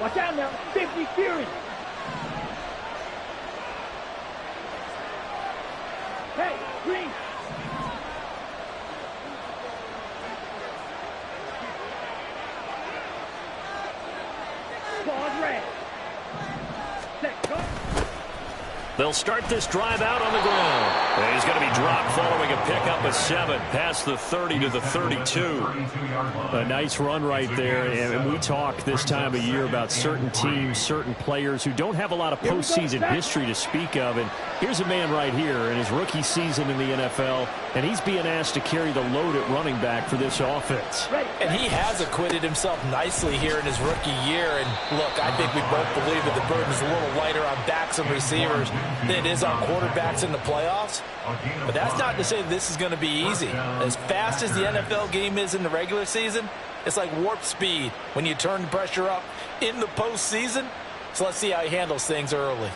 Watch out now. 50 Fury. Hey, green. Ball red. Set, go. They'll start this drive out on the ground. And he's going to be dropped following a pickup of 7 past the 30 to the 32. A nice run right there. And we talk this time of year about certain teams, certain players who don't have a lot of postseason history to speak of. And here's a man right here in his rookie season in the NFL, and he's being asked to carry the load at running back for this offense. And he has acquitted himself nicely here in his rookie year. And look, I think we both believe that the burden is a little lighter on backs and receivers than it is on quarterbacks in the playoffs. But that's not to say that this is going to be easy. As fast as the NFL game is in the regular season, it's like warp speed when you turn the pressure up in the postseason. So let's see how he handles things early.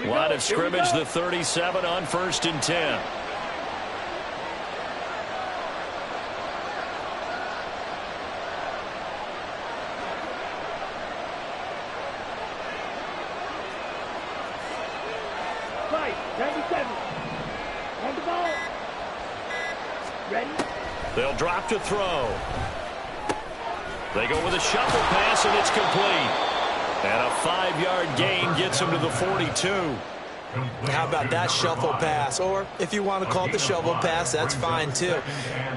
Line of scrimmage, the 37 on 1st and 10. Right, 97. On the ball. Ready? They'll drop to throw. They go with a shuffle pass, and it's complete. And a 5-yard gain gets him to the 42. How about that shuffle pass? Or if you want to call it the shovel pass, that's fine too.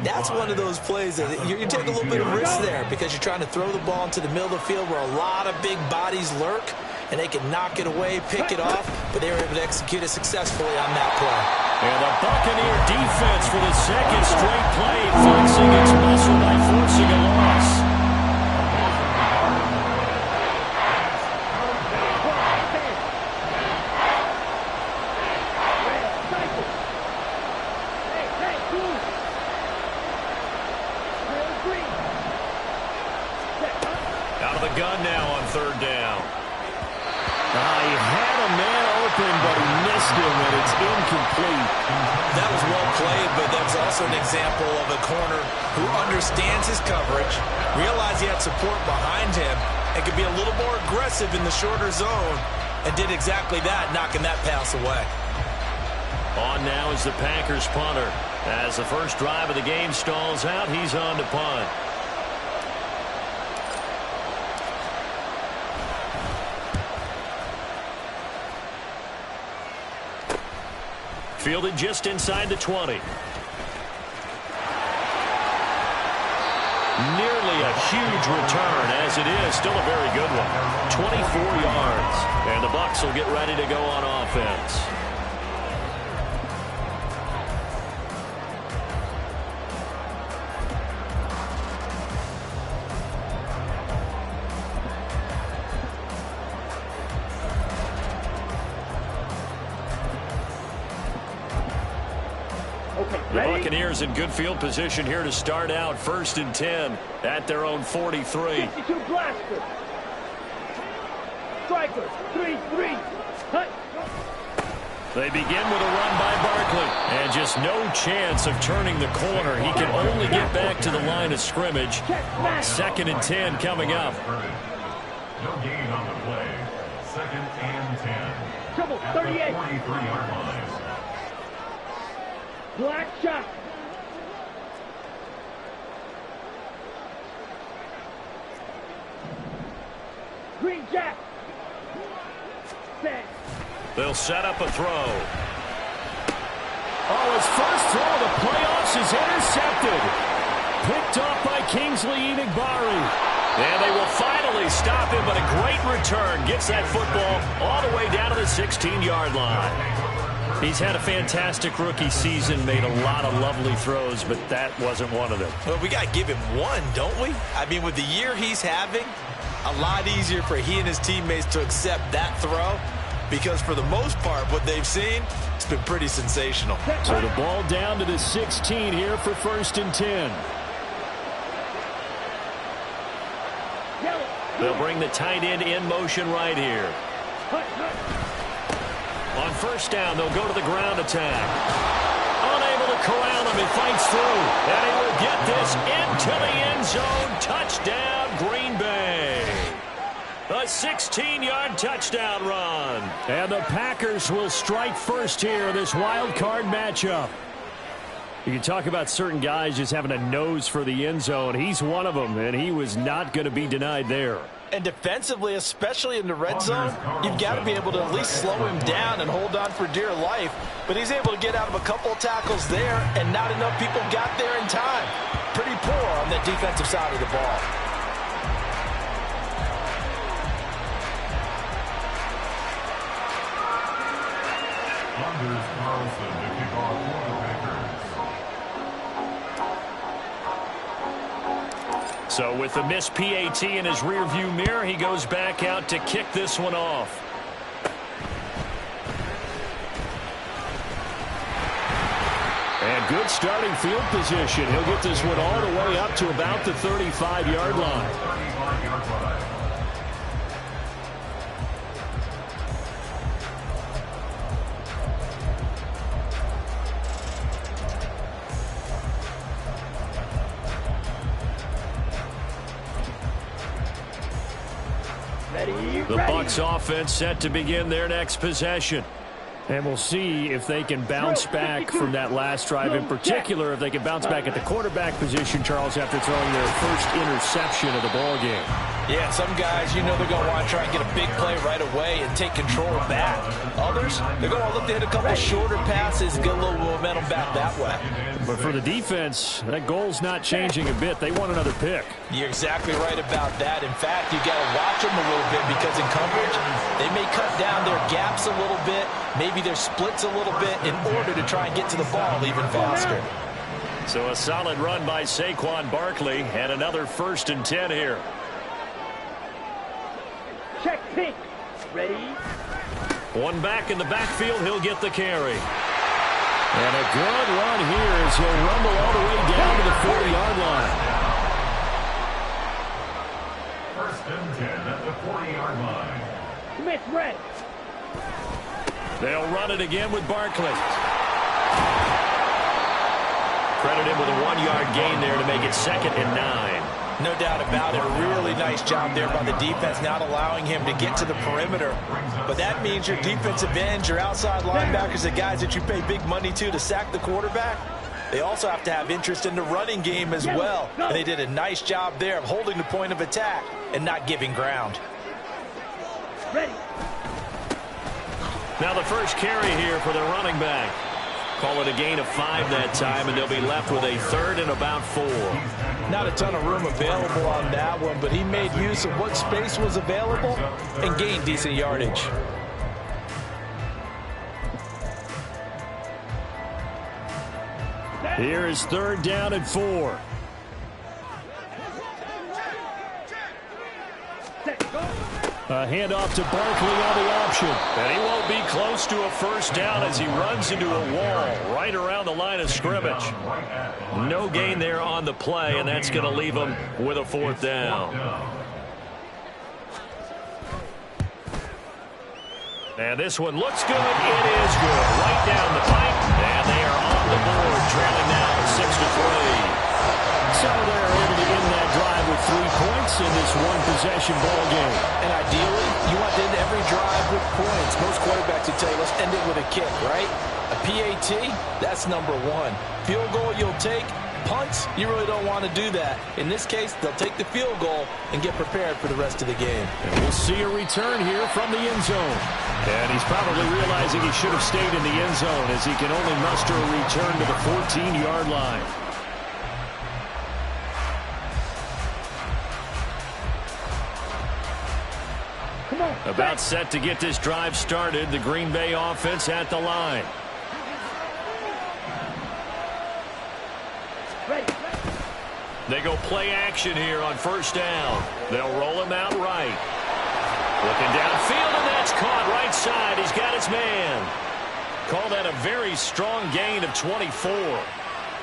That's one of those plays that you take a little bit of risk there because you're trying to throw the ball into the middle of the field where a lot of big bodies lurk, and they can knock it away, pick it off, but they were able to execute it successfully on that play. And the Buccaneer defense for the second straight play, flexing its muscle by forcing a loss. Out of the gun now on 3rd down. He had a man open, but he missed him, and it's incomplete. That was well played, but that was also an example of a corner who understands his coverage, realized he had support behind him, and could be a little more aggressive in the shorter zone, and did exactly that, knocking that pass away. On now is the Packers punter. As the first drive of the game stalls out, he's on to punt. Fielded just inside the 20. Nearly a huge return, as it is. Still a very good one. 24 yards. And the Bucs will get ready to go on offense. The Buccaneers in good field position here to start out 1st and 10 at their own 43. 52 blaster. Striker, 3-3. Hut. They begin with a run by Barkley. And just no chance of turning the corner. He can only get back to the line of scrimmage. 2nd and 10 coming up. No gain on the play. 2nd and 10. Trouble, 38. 43-yard line. Black shot. Green jack. Set. They'll set up a throw. Oh, his first throw of the playoffs is intercepted. Picked off by Kingsley Enagbare. And they will finally stop him, but a great return. Gets that football all the way down to the 16-yard line. He's had a fantastic rookie season, made a lot of lovely throws, but that wasn't one of them. Well, we got to give him one, don't we? I mean, with the year he's having, a lot easier for he and his teammates to accept that throw because for the most part, what they've seen, it's been pretty sensational. So the ball down to the 16 here for 1st and 10. They'll bring the tight end in motion right here. On 1st down, they'll go to the ground attack. Unable to corral him. He fights through. And he will get this into the end zone. Touchdown, Green Bay. A 16-yard touchdown run. And the Packers will strike first here in this wild card matchup. You can talk about certain guys just having a nose for the end zone. He's one of them, and he was not going to be denied there. And defensively, especially in the red zone, you've got to be able to at least slow him down and hold on for dear life. But he's able to get out of a couple of tackles there, and not enough people got there in time. Pretty poor on the defensive side of the ball. Anders Carlson to kick off for the Packers. So with the missed PAT in his rearview mirror, he goes back out to kick this one off. And good starting field position. He'll get this one all the way up to about the 35-yard line. 35-yard line. The Bucs offense set to begin their next possession. And we'll see if they can bounce back from that last drive. In particular, if they can bounce back at the quarterback position, Charles, after throwing their first interception of the ball game. Yeah, some guys, you know they're going to want to try and get a big play right away and take control back. Others, they're going to look to hit a couple shorter passes, get a little momentum back that way. But for the defense, that goal's not changing a bit. They want another pick. You're exactly right about that. In fact, you got to watch them a little bit because in coverage, they may cut down their gaps a little bit, maybe their splits a little bit in order to try and get to the ball even faster. So a solid run by Saquon Barkley and another 1st and 10 here. Check pink. Ready? One back in the backfield. He'll get the carry. And a good run here as he'll rumble all the way down to the 40-yard line. 1st and 10 at the 40-yard line. Smith red. They'll run it again with Barkley. Credit him with a 1-yard gain there to make it 2nd and 9. No doubt about it. A really nice job there by the defense, not allowing him to get to the perimeter. But that means your defensive ends, your outside linebackers, the guys that you pay big money to sack the quarterback, they also have to have interest in the running game as well. And they did a nice job there of holding the point of attack and not giving ground. Ready. Now the first carry here for the running back. Call it a gain of 5 that time, and they'll be left with a 3rd and about 4. Not a ton of room available on that one, but he made use of what space was available and gained decent yardage. Here is 3rd down and 4. A handoff to Barkley on the option. And he won't be close to a 1st down as he runs into a wall right around the line of scrimmage. No gain there on the play, and that's going to leave him with a 4th down. And this one looks good. It is good. Right down the pipe. And they are on the board, trailing now 6-3. So they're able to end that drive with 3 points in this one-possession ball game. And ideally, you want to end every drive with points. Most quarterbacks would tell you, let's end it with a kick, right? A PAT, that's number 1. Field goal you'll take. Punts, you really don't want to do that. In this case, they'll take the field goal and get prepared for the rest of the game. And we'll see a return here from the end zone. And he's probably realizing he should have stayed in the end zone as he can only muster a return to the 14-yard line. About set to get this drive started. The Green Bay offense at the line. They go play action here on 1st down. They'll roll him out right. Looking downfield, and that's caught right side. He's got his man. Call that a very strong gain of 24.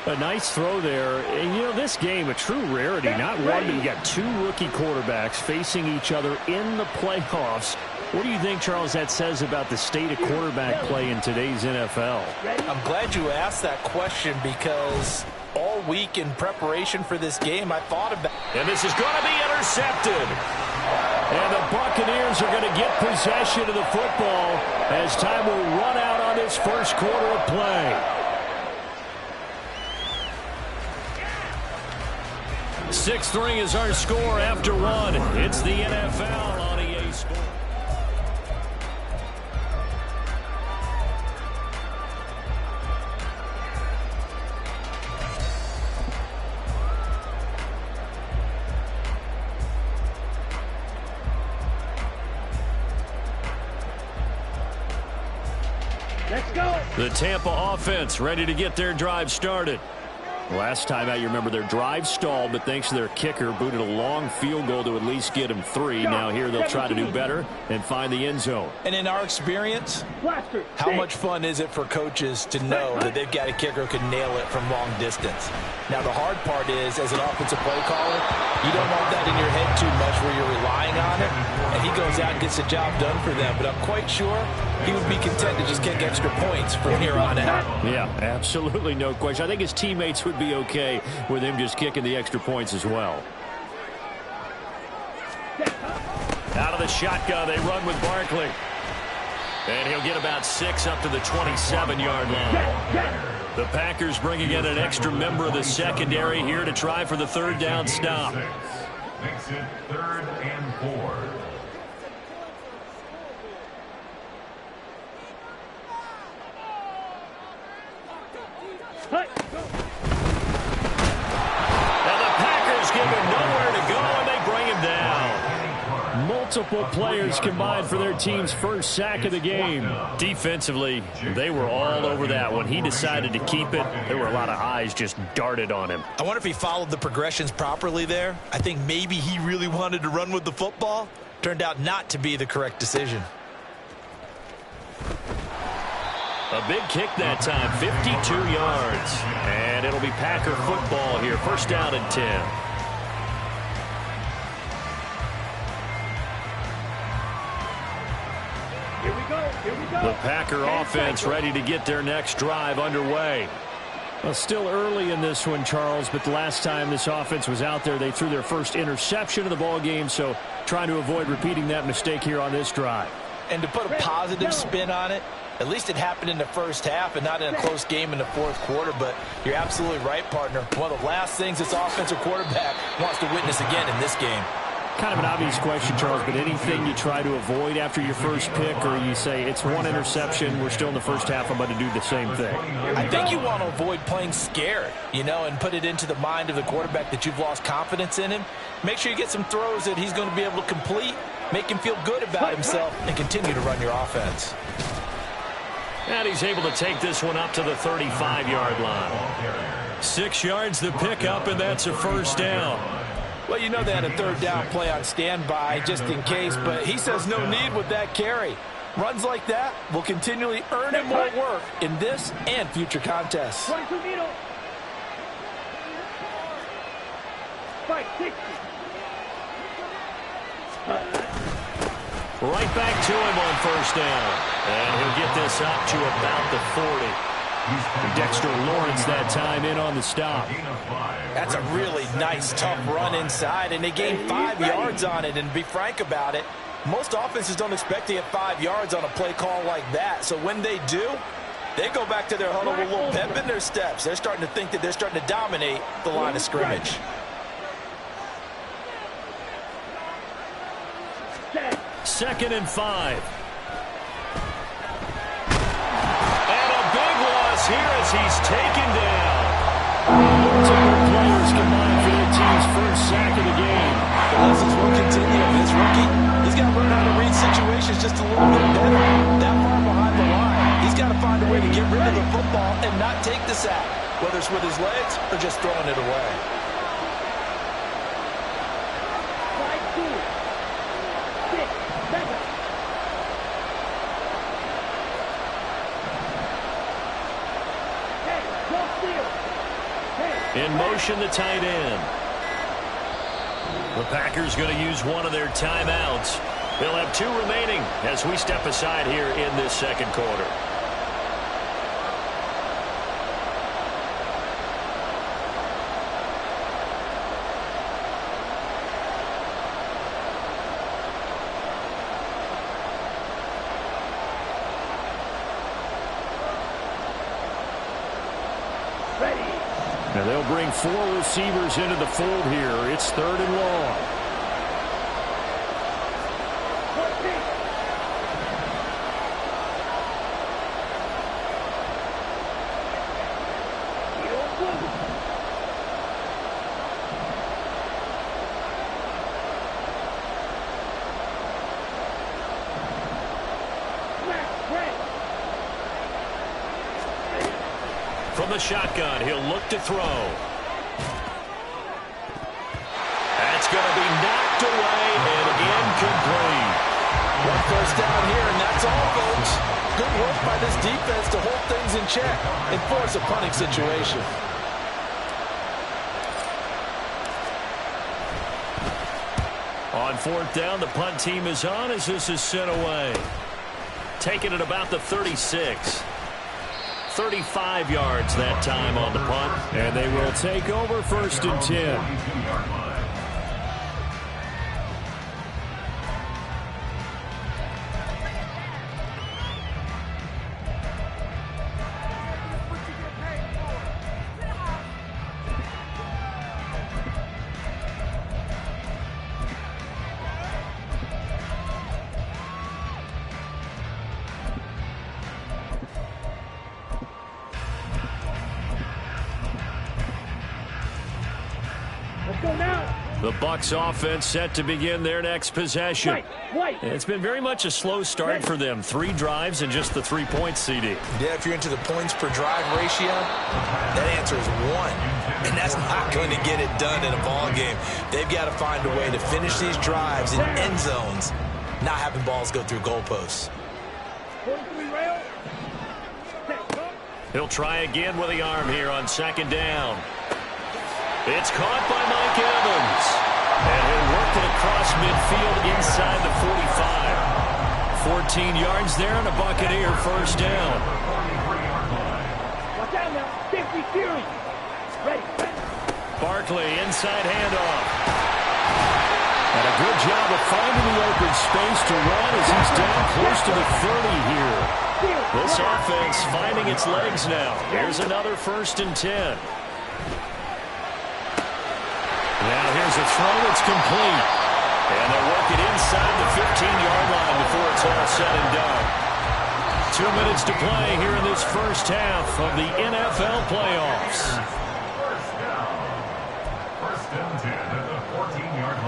A nice throw there. And, you know, this game, a true rarity. Not one, but you got 2 rookie quarterbacks facing each other in the playoffs. What do you think, Charles, that says about the state of quarterback play in today's NFL? I'm glad you asked that question because all week in preparation for this game, I thought about it. And this is going to be intercepted. And the Buccaneers are going to get possession of the football as time will run out on this first quarter of play. 6-3 is our score after one. It's the NFL on EA Sports. Let's go. The Tampa offense ready to get their drive started. Last time out, you remember their drive stalled, but thanks to their kicker, booted a long field goal to at least get them 3. Now here they'll try to do better and find the end zone. And in our experience, how much fun is it for coaches to know that they've got a kicker who can nail it from long distance? Now, the hard part is, as an offensive play caller, you don't want that in your head too much where you're relying on it, and he goes out and gets the job done for them. But I'm quite sure he would be content to just kick extra points from here on out. Yeah, absolutely no question. I think his teammates would be okay with him just kicking the extra points as well. Out of the shotgun, they run with Barkley. And he'll get about 6 up to the 27-yard line. The Packers bringing in an extra member of the secondary here to try for the third down stop. Makes it 3rd and 4. And the Packers give him nowhere to go, and they bring him down. Multiple players combined for their team's first sack of the game. Defensively, they were all over that. When he decided to keep it, there were a lot of eyes just darted on him. I wonder if he followed the progressions properly there. I think maybe he really wanted to run with the football. Turned out not to be the correct decision. A big kick that time, 52 yards. And it'll be Packer football here, first down and 10. Here we go. Here we go. The Packer offense ready to get their next drive underway. Well, still early in this one, Charles, but the last time this offense was out there, they threw their first interception of the ball game, so trying to avoid repeating that mistake here on this drive. And to put a positive spin on it, at least it happened in the first half and not in a close game in the fourth quarter, but you're absolutely right, partner. One of the last things this offensive quarterback wants to witness again in this game. Kind of an obvious question, Charles, but anything you try to avoid after your first pick, or you say it's one interception, we're still in the first half, I'm going to do the same thing? I think you want to avoid playing scared, and put it into the mind of the quarterback that you've lost confidence in him. Make sure you get some throws that he's going to be able to complete, make him feel good about himself, and continue to run your offense. And he's able to take this one up to the 35-yard line. 6 yards the pickup, and that's a first down. Well, they had a third down play on standby just in case, but he says no need with that carry. Runs like that will continually earn him more work in this and future contests. Right back to him on first down. And he'll get this up to about the 40. Dexter Lawrence that time in on the stop. That's a really nice, tough run inside, and they gained 5 yards on it. And to be frank about it, most offenses don't expect to get 5 yards on a play call like that. So when they do, they go back to their huddle with a little pep in their steps. They're starting to think that they're starting to dominate the line of scrimmage. Second and 5. Here as he's taken down. Multiple players combined for their team's first sack of the game. The lessons will continue. This rookie, he's got to learn how to read situations just a little bit better. That far behind the line, he's got to find a way to get rid of the football and not take the sack, whether it's with his legs or just throwing it away. In motion, the tight end. The Packers going to use one of their timeouts. He'll have 2 remaining as we step aside here in this second quarter. And they'll bring 4 receivers into the fold here. It's 3rd and long. From the shotgun, he'll look to throw. That's going to be knocked away and incomplete. 1 first down here, and that's all, folks. Good work by this defense to hold things in check and force a punting situation. On 4th down, the punt team is on as this is sent away. Taking it about the 36. 35 yards that time on the punt. And they will take over 1st and 10. The Bucs offense set to begin their next possession. It's been very much a slow start for them. 3 drives and just the 3 points, CD. Yeah, if you're into the points per drive ratio, that answer is 1. And that's not going to get it done in a ball game. They've got to find a way to finish these drives in end zones, not having balls go through goalposts. He'll try again with the arm here on 2nd down. It's caught by Mike Evans. And he'll work it across midfield inside the 45. 14 yards there and a Buccaneer 1st down. Watch out now. 50 Fury. Ready. Barkley inside handoff. And a good job of finding the open space to run as he's down close to the 30 here. This offense finding its legs now. Here's another 1st and 10. Now here's a throw that's complete. And they'll work it inside the 15-yard line before it's all said and done. 2 minutes to play here in this first half of the NFL playoffs. First down. 1st and 10 at the 14-yard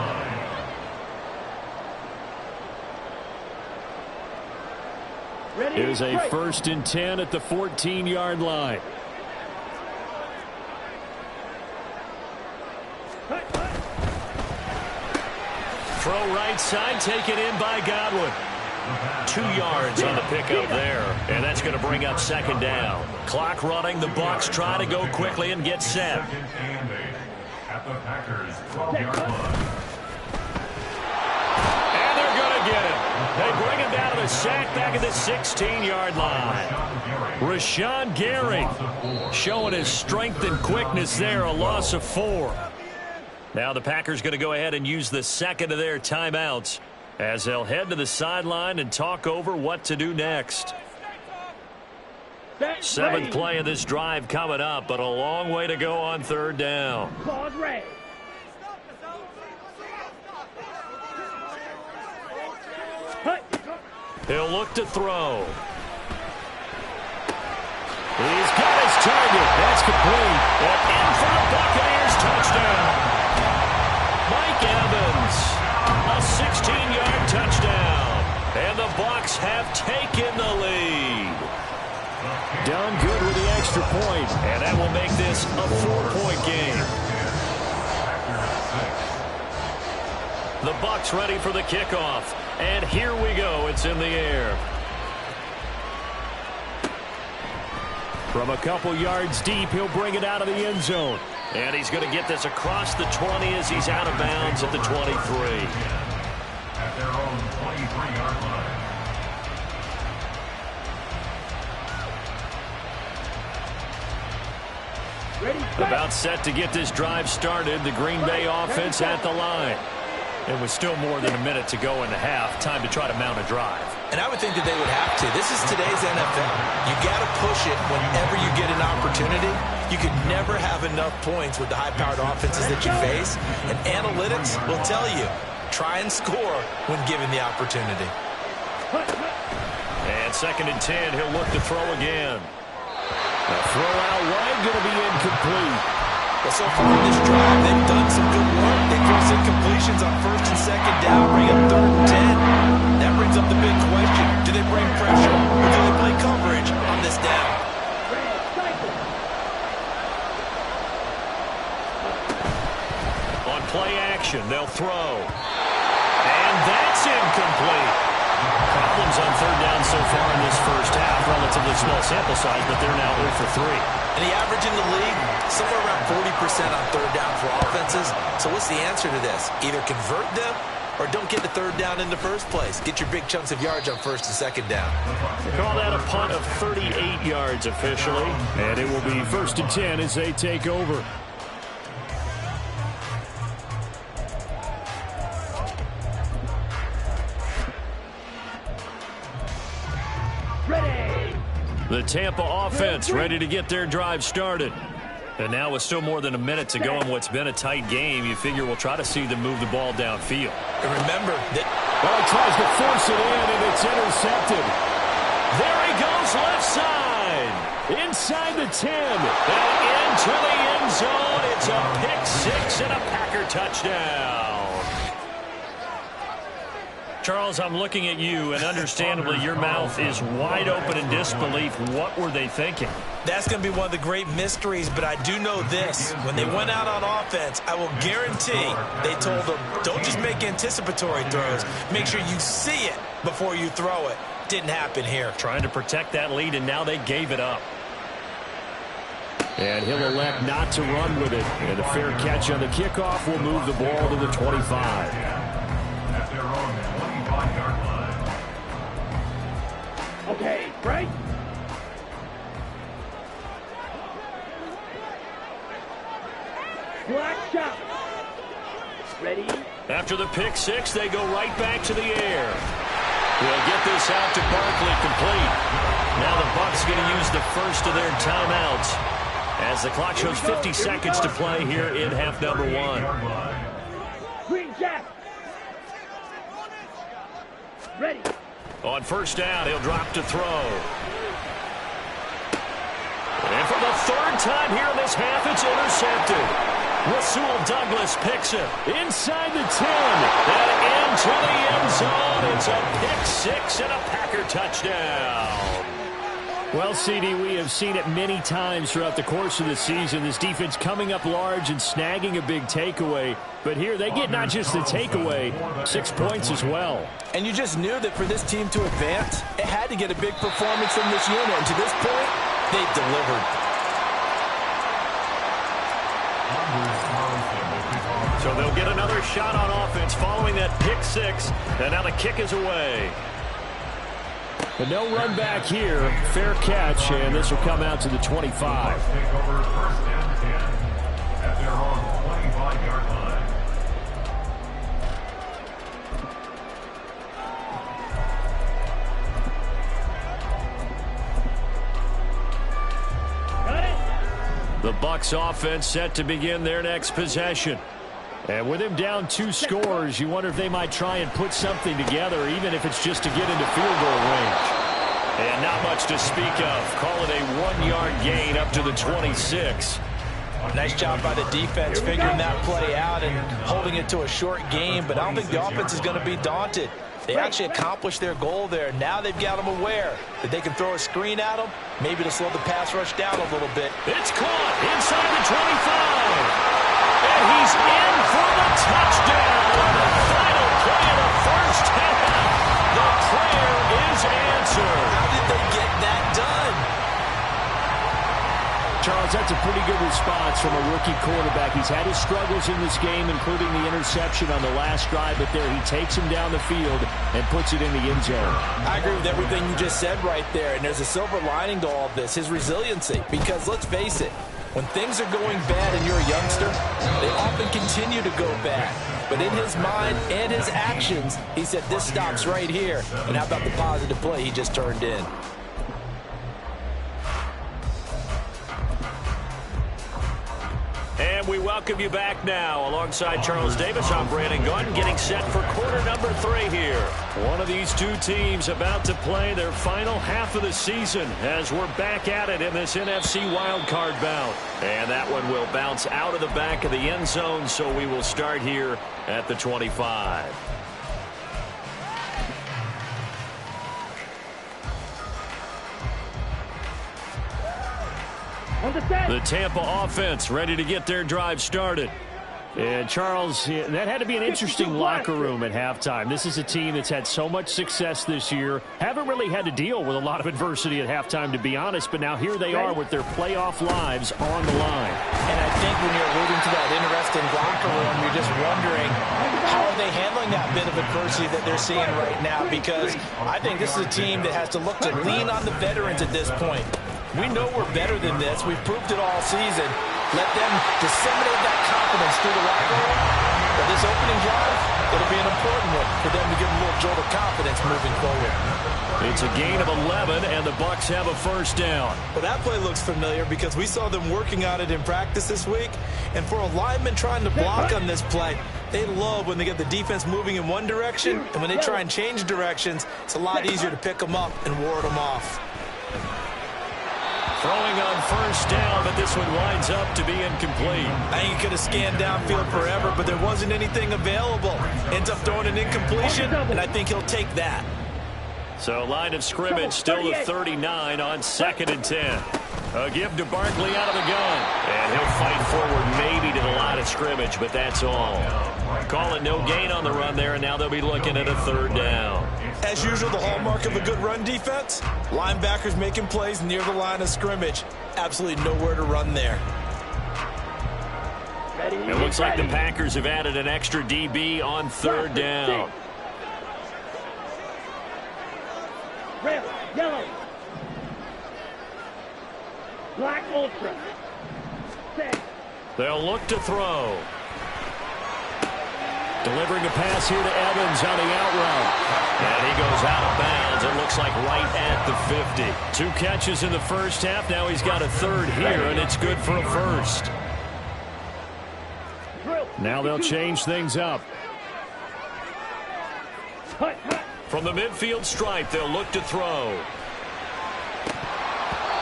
line. Here's a 1st and 10 at the 14-yard line. Throw right side, taken in by Godwin. 2 yards on the pickup there, and that's going to bring up 2nd down. Clock running, the Bucs try to go quickly and get set. 2nd and 8 at the Packers' 12-yard line. And they're going to get him. They bring him down to the sack back at the 16-yard line. Rashawn Gary showing his strength and quickness there, a loss of 4. Now the Packers going to go ahead and use the 2nd of their timeouts as they'll head to the sideline and talk over what to do next. 7th play of this drive coming up, but a long way to go on 3rd down. He'll look to throw. He's got his target. That's complete. And in for the Buccaneers touchdown. Mike Evans, a 16-yard touchdown. And the Bucs have taken the lead. Done good with the extra point. And that will make this a 4-point game. The Bucs ready for the kickoff. And here we go. It's in the air. From a couple yards deep, he'll bring it out of the end zone. And he's going to get this across the 20 as he's out of bounds at the 23. at their own 23-yard line. About set to get this drive started. The Green Bay offense at the line. And with still more than a minute to go in the half, time to try to mount a drive. And I would think that they would have to. This is today's NFL. You got to push it whenever you get an opportunity. You could never have enough points with the high-powered offenses that you face. And analytics will tell you, try and score when given the opportunity. And 2nd and 10, he'll look to throw again. The throw out wide going to be incomplete. Well, so far in this drive, they've done some good work. They force incompletions on 1st and 2nd down, bring up 3rd and 10. That brings up the big question. Do they bring pressure or do they play coverage on this down? On play action, they'll throw. And that's incomplete. Problems on 3rd down so far in this first half. Relatively small sample size, but they're now 0 for 3. And the average in the league, somewhere around 40% on 3rd down for offenses. So what's the answer to this? Either convert them or don't get the 3rd down in the first place. Get your big chunks of yards on 1st and 2nd down. They call that a punt of 38 yards officially. And it will be 1st and 10 as they take over. The Tampa offense ready to get their drive started. And now with still more than a minute to go in what's been a tight game, you figure we'll try to see them move the ball downfield. And remember that... Well, he tries to force it in, and it's intercepted. There he goes, left side. Inside the 10. And into the end zone. It's a pick 6 and a Packer touchdown. Charles, I'm looking at you, and understandably your mouth is wide open in disbelief. What were they thinking? That's going to be one of the great mysteries, but I do know this. When they went out on offense, I will guarantee they told them, don't just make anticipatory throws. Make sure you see it before you throw it. Didn't happen here. Trying to protect that lead, and now they gave it up. And he'll elect not to run with it. And a fair catch on the kickoff will move the ball to the 25. Okay, right? Black shot. Ready? After the pick 6, they go right back to the air. They'll get this out to Barkley complete. Now the Bucs going to use the first of their timeouts as the clock shows 50 seconds to play here in half number 1. Green Jack. Ready. On 1st down, he'll drop to throw. And for the 3rd time here in this half, it's intercepted. Rasul Douglas picks it inside the 10 and into the end zone. It's a pick 6 and a Packer touchdown. Well, CD, we have seen it many times throughout the course of the season. This defense coming up large and snagging a big takeaway. But here they get not just the takeaway, 6 points as well. And you just knew that for this team to advance, it had to get a big performance from this unit. And to this point, they've delivered. So they'll get another shot on offense following that pick 6. And now the kick is away. But no run back here. Fair catch, and this will come out to the 25. Take over 1st and 10 at their own 25-yard line. Got it? The Bucs offense set to begin their next possession. And with him down 2 scores, you wonder if they might try and put something together, even if it's just to get into field goal range. And not much to speak of. Call it a 1-yard gain up to the 26. Nice job by the defense figuring that play out and holding it to a short game, but I don't think the offense is going to be daunted. They actually accomplished their goal there. Now they've got them aware that they can throw a screen at them, maybe to slow the pass rush down a little bit. It's caught inside the 25. And he's in for the touchdown. The final play of the first half. The prayer is answered. How did they get that done? Charles, that's a pretty good response from a rookie quarterback. He's had his struggles in this game, including the interception on the last drive, but there he takes him down the field and puts it in the end zone. I agree with everything you just said right there, and there's a silver lining to all of this, his resiliency. Because let's face it, when things are going bad and you're a youngster, they often continue to go bad. But in his mind and his actions, he said, this stops right here. And how about the positive play he just turned in? And we welcome you back now. Alongside Charles Davis, I'm Brandon Gaudin, getting set for quarter number 3 here. One of these two teams about to play their final half of the season as we're back at it in this NFC wildcard bout. And that one will bounce out of the back of the end zone, so we will start here at the 25. The Tampa offense ready to get their drive started. And Charles, that had to be an interesting locker room at halftime. This is a team that's had so much success this year. Haven't really had to deal with a lot of adversity at halftime, to be honest. But now here they are with their playoff lives on the line. And I think when you're alluding to that interesting locker room, you're just wondering, how are they handling that bit of adversity that they're seeing right now? Because I think this is a team that has to look to lean on the veterans at this point. We know we're better than this. We've proved it all season. Let them disseminate that confidence through the locker room. But this opening drive, it'll be an important one for them to give them a little jolt of confidence moving forward. It's a gain of 11, and the Bucs have a first down. Well, that play looks familiar because we saw them working on it in practice this week. And for a lineman trying to block on this play, they love when they get the defense moving in one direction. And when they try and change directions, it's a lot easier to pick them up and ward them off. Throwing on first down, but this one winds up to be incomplete. I think he could have scanned downfield forever, but there wasn't anything available. Ends up throwing an incompletion, and I think he'll take that. So line of scrimmage still the 39 on 2nd and 10. A give to Barkley out of the gun. And he'll fight forward maybe to the line of scrimmage, but that's all. Call it no gain on the run there, and now they'll be looking at a 3rd down. As usual, the hallmark of a good run defense, linebackers making plays near the line of scrimmage. Absolutely nowhere to run there. It looks like the Packers have added an extra DB on 3rd down. Red, yellow, black ultra. Set. They'll look to throw. Delivering a pass here to Evans on the out route. And he goes out of bounds. It looks like right at the 50. 2 catches in the first half. Now he's got a 3rd here, and it's good for a 1st. Now they'll change things up. From the midfield stripe, they'll look to throw.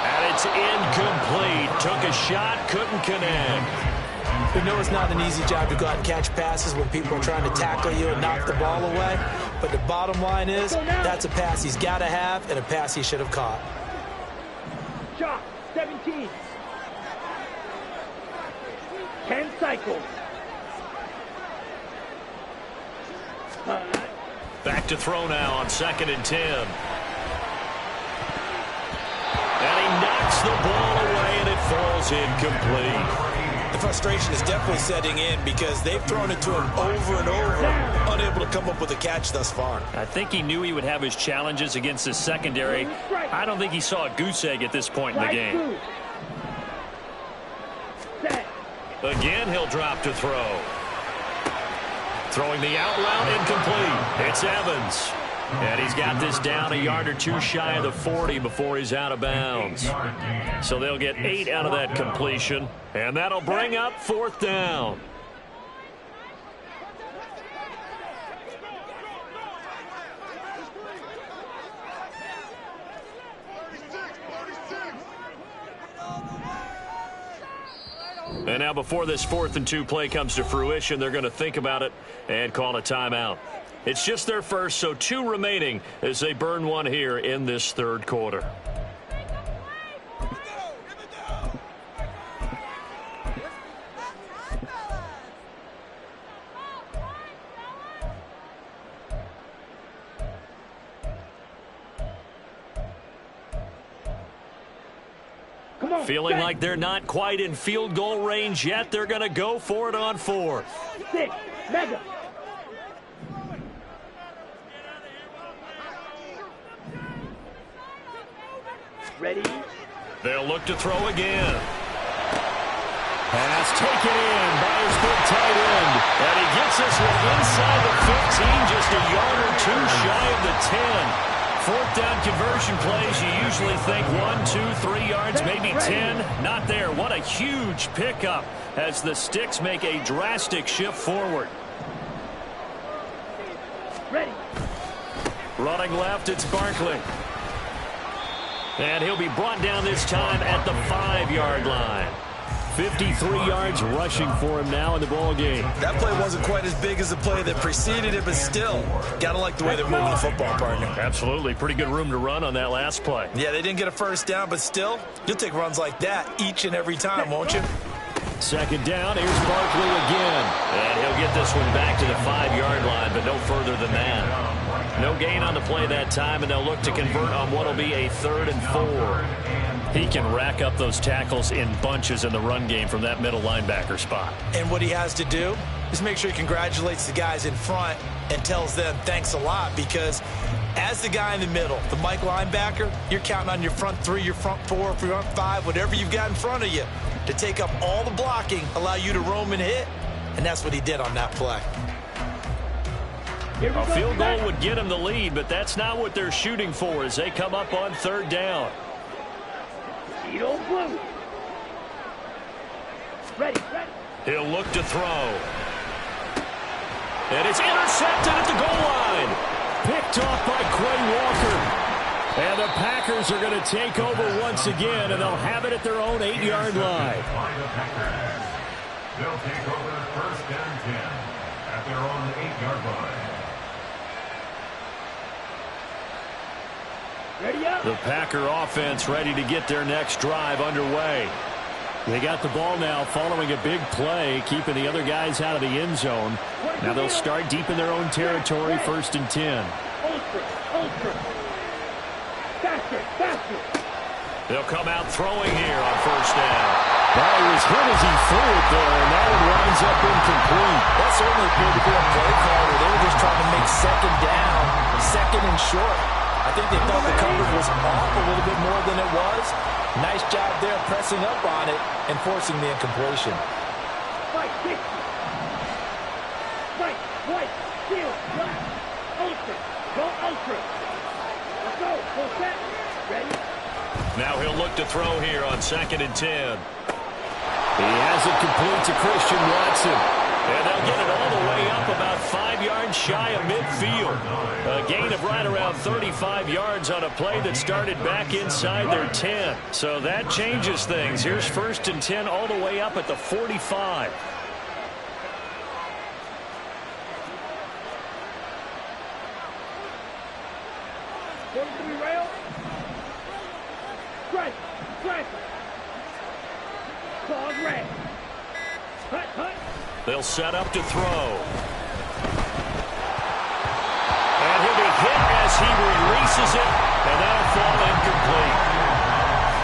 And it's incomplete. Took a shot, couldn't connect. We know it's not an easy job to go out and catch passes when people are trying to tackle you and knock the ball away. But the bottom line is, that's a pass he's got to have and a pass he should have caught. Shot, 17. 10 cycles. Back to throw now on 2nd and 10. And he knocks the ball away, and it falls incomplete. The frustration is definitely setting in because they've thrown it to him over and over, unable to come up with a catch thus far. I think he knew he would have his challenges against the secondary. I don't think he saw a goose egg at this point in the game. Again, he'll drop to throw. Throwing the out route, incomplete. It's Evans. And he's got this down a yard or 2 shy of the 40 before he's out of bounds. So they'll get 8 out of that completion. And that'll bring up 4th down. And now before this 4th and 2 play comes to fruition, they're going to think about it and call a timeout. It's just their first, so 2 remaining as they burn one here in this 3rd quarter. Come Come on. Feeling set. like they're not quite in field goal range yet. They're going to go for it on 4th. 6. Mega. Ready? They'll look to throw again. Pass taken in by his big tight end. And he gets this one inside the 15, just a yard or two shy of the 10. 4th down conversion plays, you usually think 1, 2, 3 yards, maybe 10. Not there. What a huge pickup as the Sticks make a drastic shift forward. Ready. Running left, it's Barkley. And he'll be brought down this time at the 5-yard line. 53 yards rushing for him now in the ball game. That play wasn't quite as big as the play that preceded it, but still, got to like the way they're moving the football, partner. Absolutely. Pretty good room to run on that last play. Yeah, they didn't get a first down, but still, you'll take runs like that each and every time, won't you? 2nd down, here's Barkley again. And he'll get this one back to the 5-yard line, but no further than that. No gain on the play that time, and they'll look to convert on what will be a 3rd and 4. He can rack up those tackles in bunches in the run game from that middle linebacker spot. And what he has to do is make sure he congratulates the guys in front and tells them thanks a lot, because as the guy in the middle, the Mike linebacker, you're counting on your front 3, your front 4, front 5, whatever you've got in front of you to take up all the blocking, allow you to roam and hit, and that's what he did on that play. A field goal would get him the lead, but that's not what they're shooting for as they come up on 3rd down. Edo blue. Ready. He'll look to throw. And it's intercepted at the goal line. Picked off by Quay Walker. And the Packers are going to take over once again, and they'll have it at their own 8-yard line. They'll take over 1st and 10 at their own 8-yard line. Ready up. The Packer offense ready to get their next drive underway. They got the ball now following a big play, keeping the other guys out of the end zone. Now they'll start deep in their own territory, 1st and 10. Ultra. Faster. They'll come out throwing here on 1st down. Well, he was hit as he threw it there, and that one winds up incomplete. That certainly appeared to be a play call where they were just trying to make 2nd down, 2nd and short. I think they thought the coverage was off a little bit more than it was. Nice job there pressing up on it and forcing the incompletion. Fight, 60. Fight, white, steel, black, ultra. Go ultra. Let's go. Full set. Ready? Now he'll look to throw here on 2nd and 10. He has it complete to Christian Watson. And they'll get it all the way up about 5 yards shy of midfield. A gain of right around 35 yards on a play that started back inside their 10. So that changes things. Here's 1st and 10 all the way up at the 45. Going to be rail. Strike. Claws red. Hut. They'll set up to throw. And he'll be hit as he releases it, and that'll fall incomplete.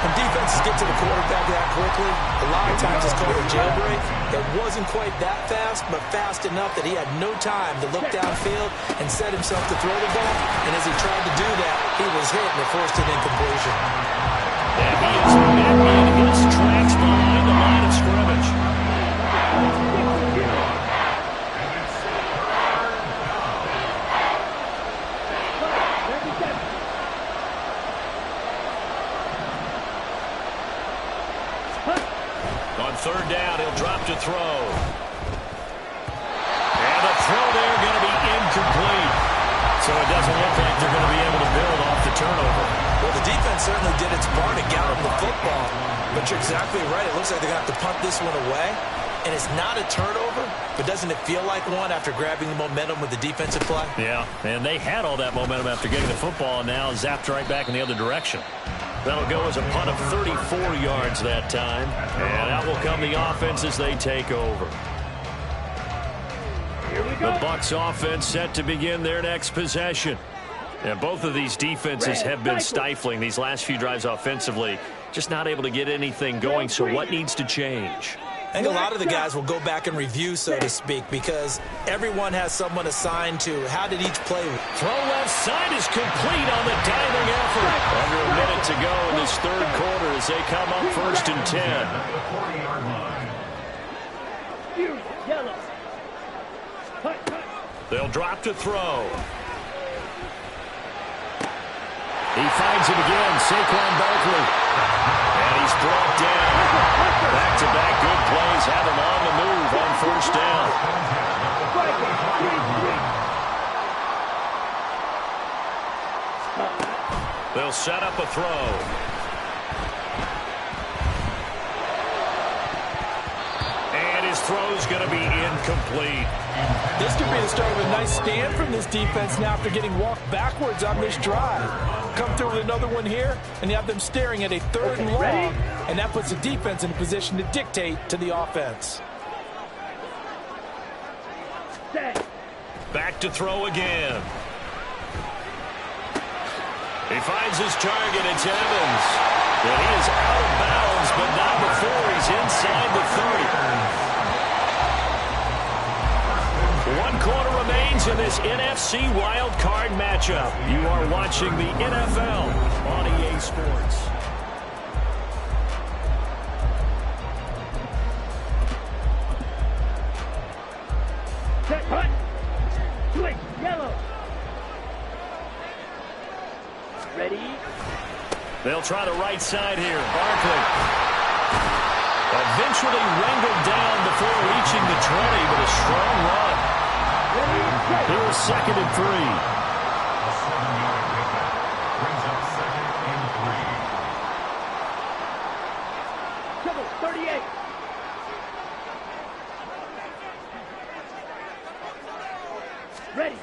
When defenses get to the quarterback that quickly, a lot of times it's called a jailbreak. It wasn't quite that fast, but fast enough that he had no time to look downfield and set himself to throw the ball. And as he tried to do that, he was hit and it forced an incompletion. And he is met in his tracks behind the line of scrimmage. On 3rd down, he'll drop to throw. And the throw there going to be incomplete. So it doesn't look like they're going to be able to build off the turnover. Well, the defense certainly did its part to gallop the football. But you're exactly right. It looks like they're going to have to punt this one away. And it's not a turnover, but doesn't it feel like one after grabbing the momentum with the defensive play? Yeah, and they had all that momentum after getting the football and now zapped right back in the other direction. That'll go as a punt of 34 yards that time. And out will come the offense as they take over. The Bucs offense set to begin their next possession. And both of these defenses have been stifling these last few drives offensively. just not able to get anything going. So what needs to change? I think a lot of the guys will go back and review, so to speak, because everyone has someone assigned to how did each play. Throw left side is complete on the diving effort. Under a minute to go in this third quarter as they come up 1st and 10. Yellow. They'll drop to throw. He finds him again, Saquon Barkley. And he's brought down. Back-to-back good plays have him on the move on 1st down. They'll set up a throw. And his throw's going to be incomplete. This could be the start of a nice stand from this defense now after getting walked backwards on this drive. Come through with another one here, and you have them staring at a 3rd and long, and that puts the defense in a position to dictate to the offense. Back to throw again. He finds his target. It's Evans. But he is out of bounds, but not before he's inside the 30. 1 quarter remains in this NFC Wild Card matchup. You are watching the NFL on EA Sports. Set, hut. Switch, yellow. Ready? They'll try the right side here. Barkley. Eventually wrangled down before reaching the 20, but a strong run. Here's 2nd and 3. A 7-yard pickup brings up 2nd and 38. Ready.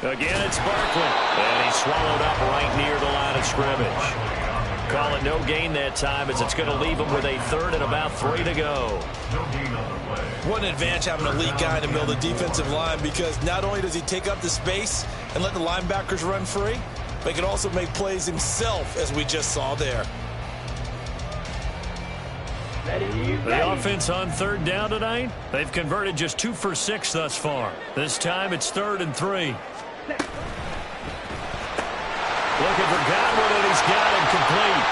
Again, it's Barkley. And he's swallowed up right near the line of scrimmage. Call it no gain that time as it's going to leave him with a 3rd and about 3 to go. One advantage having a elite guy in the middle of the defensive line, because not only does he take up the space and let the linebackers run free, but he can also make plays himself, as we just saw there. The offense on 3rd down tonight, they've converted just 2 for 6 thus far. This time it's 3rd and 3. Looking for Godwin, and he's got him complete.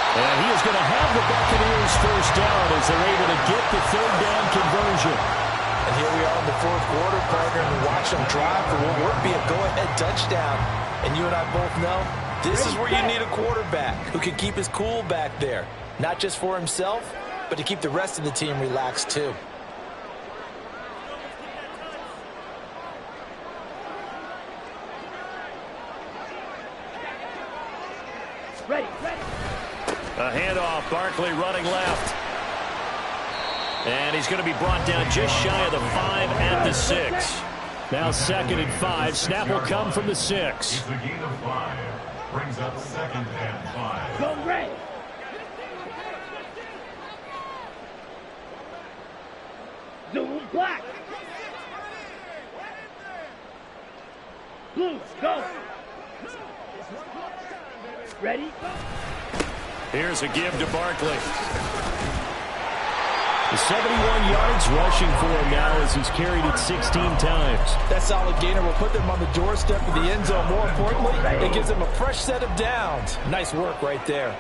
And he is going to have the Buccaneers 1st down as they're able to get the 3rd down conversion. And here we are in the 4th quarter, partner, and watch them drive for what would be a go-ahead touchdown. And you and I both know this is where you need a quarterback who can keep his cool back there. Not just for himself, but to keep the rest of the team relaxed too. Ready. A handoff, Barkley running left. And he's going to be brought down just shy of the 5 at the 6. Now 2nd and 5. Snap will come from the 6. It's a gain of 5. Brings up 2nd and 5. Go red. Zoom black. Blue, go. Ready? Here's a give to Barkley. The 71 yards rushing for him now as he's carried it 16 times. That solid gainer will put them on the doorstep of the end zone. More importantly, it gives them a fresh set of downs. Nice work right there.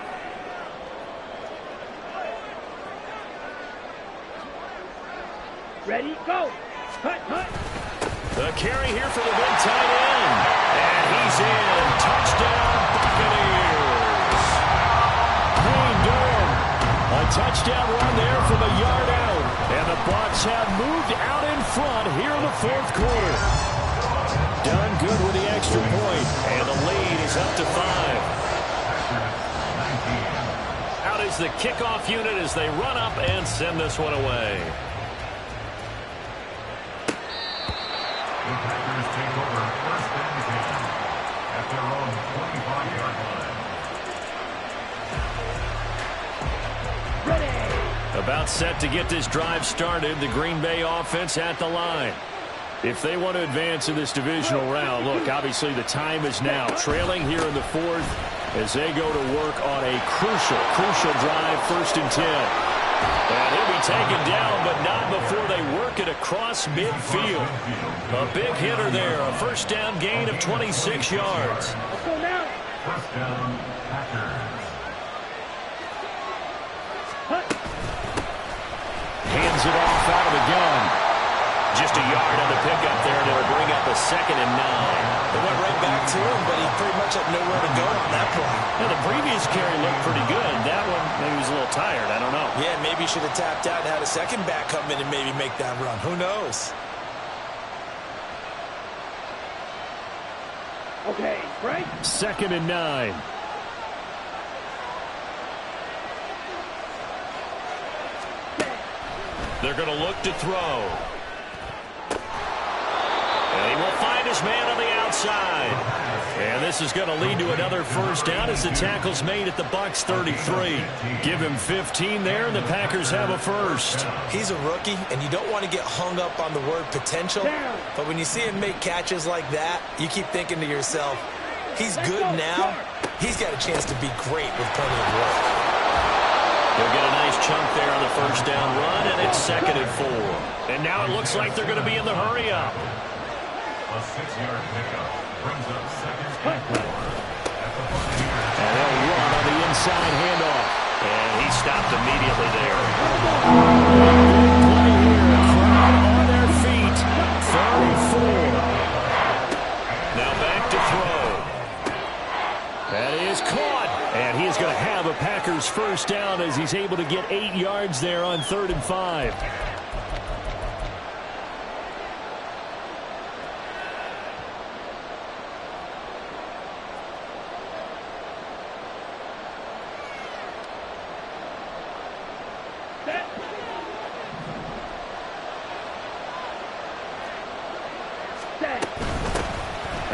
Ready? Go. Hut. The carry here for the big tight end. And he's in. Touchdown, Buccaneers. Green Durham. A touchdown run there from a yard out. And the Bucs have moved out in front here in the 4th quarter. Done good with the extra point. And the lead is up to 5. Out is the kickoff unit as they run up and send this one away. The Packers take over 1st and 10 at their own 25-yard line. Ready. About set to get this drive started. The Green Bay offense at the line. If they want to advance in this divisional round, look, obviously the time is now. Trailing here in the 4th, as they go to work on a crucial drive, 1st and 10. And he'll be taken down, but not before they work it across midfield. A big hitter there, a 1st down gain of 26 yards. Let's go now. 1st down, Packers. Hands it off out of the gun. Just a yard on the pickup there, and it'll bring up a 2nd and 9. It went right back to him, but he pretty much had nowhere to go on that play. Yeah, the previous carry looked pretty good. That one, maybe he was a little tired. I don't know. Yeah, maybe he should have tapped out and had a second back come in and maybe make that run. Who knows? Okay, Frank. 2nd and 9. They're going to look to throw. And he will find his man on the outside. And this is going to lead to another 1st down as the tackle's made at the Bucs 33. Give him 15 there, and the Packers have a 1st. He's a rookie, and you don't want to get hung up on the word potential. But when you see him make catches like that, you keep thinking to yourself, he's good now. He's got a chance to be great with plenty of work. They'll get a nice chunk there on the 1st down run, and it's 2nd and 4. And now it looks like they're going to be in the hurry-up. A 6-yard pickup brings up 2nd and 4. And they'll run on the inside handoff. And he stopped immediately there. Big play here. Crowd on their feet. 34. Now back to throw. That is caught. And he is going to have a Packers 1st down as he's able to get 8 yards there on 3rd and 5.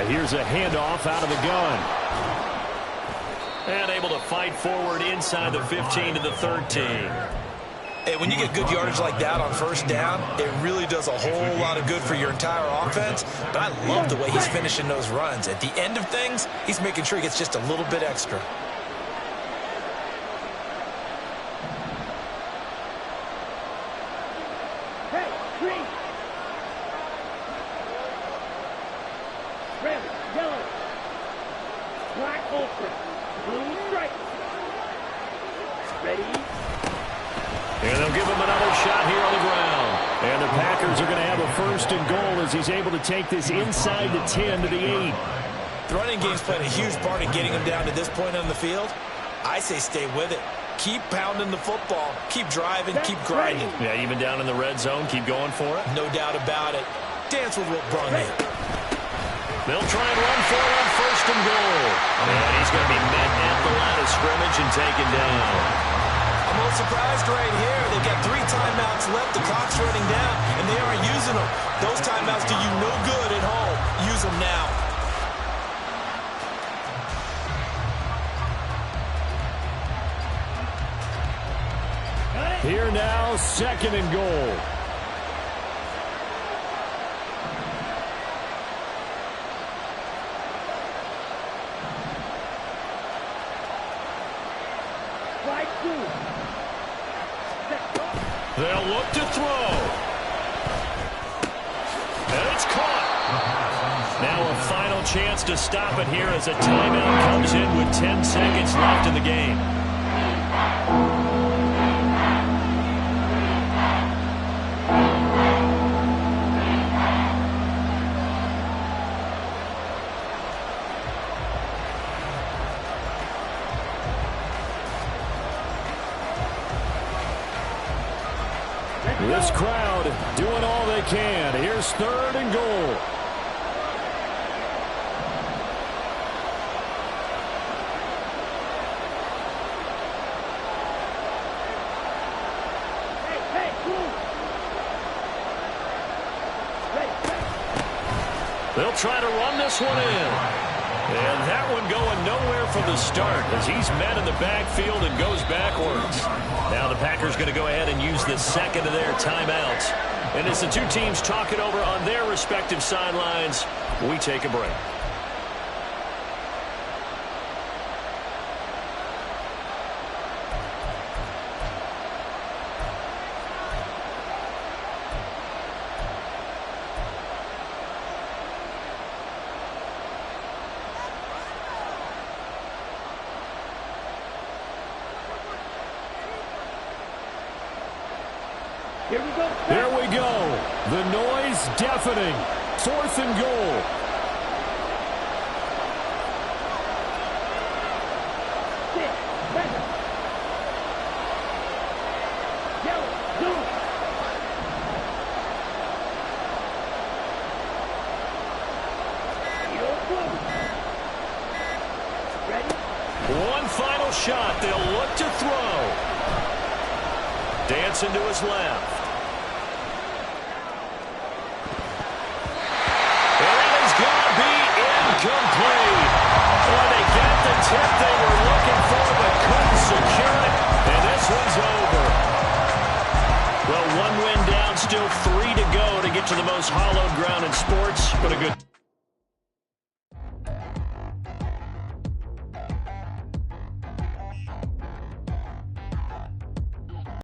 Here's a handoff out of the gun. And able to fight forward inside the 15 to the 13. Hey, when you get good yardage like that on 1st down, it really does a whole lot of good for your entire offense. But I love the way he's finishing those runs. At the end of things, he's making sure he gets just a little bit extra. Hey, green. Red, yellow. Black ultra. Blue stripe. Ready? And they'll give him another shot here on the ground. And the Packers are going to have a 1st and goal as he's able to take this inside the 10 to the 8. The running game's played a huge part in getting him down to this point on the field. I say stay with it. Keep pounding the football. Keep driving. Keep grinding. Yeah, even down in the red zone, keep going for it. No doubt about it. Dance with what brung you. They'll try and run for it on 1st and goal. And he's going to be met at the line of scrimmage and taken down. I'm a little surprised right here. They've got 3 timeouts left. The clock's running down, and they aren't using them. Those timeouts do you no good at home. Use them now. Here now, 2nd and goal. They'll look to throw. And it's caught. Now a final chance to stop it here as a timeout comes in with 10 seconds left in the game. This crowd doing all they can. Here's 3rd and goal. They'll try to run this one in. And that one going nowhere from the start as he's met in the backfield and goes backwards. Now the Packers going to go ahead and use the 2nd of their timeouts. And as the 2 teams talk it over on their respective sidelines, we take a break. Here we go. There we go. The noise deafening. 4th and goal. Six, seven. Yellow, blue. Yellow, blue. Ready? One final shot. They'll look to throw. Dancing to his left. And it is going to be incomplete. Well, they got the tip they were looking for, but couldn't secure it. And this one's over. Well, one win down, still 3 to go to get to the most hallowed ground in sports, but a good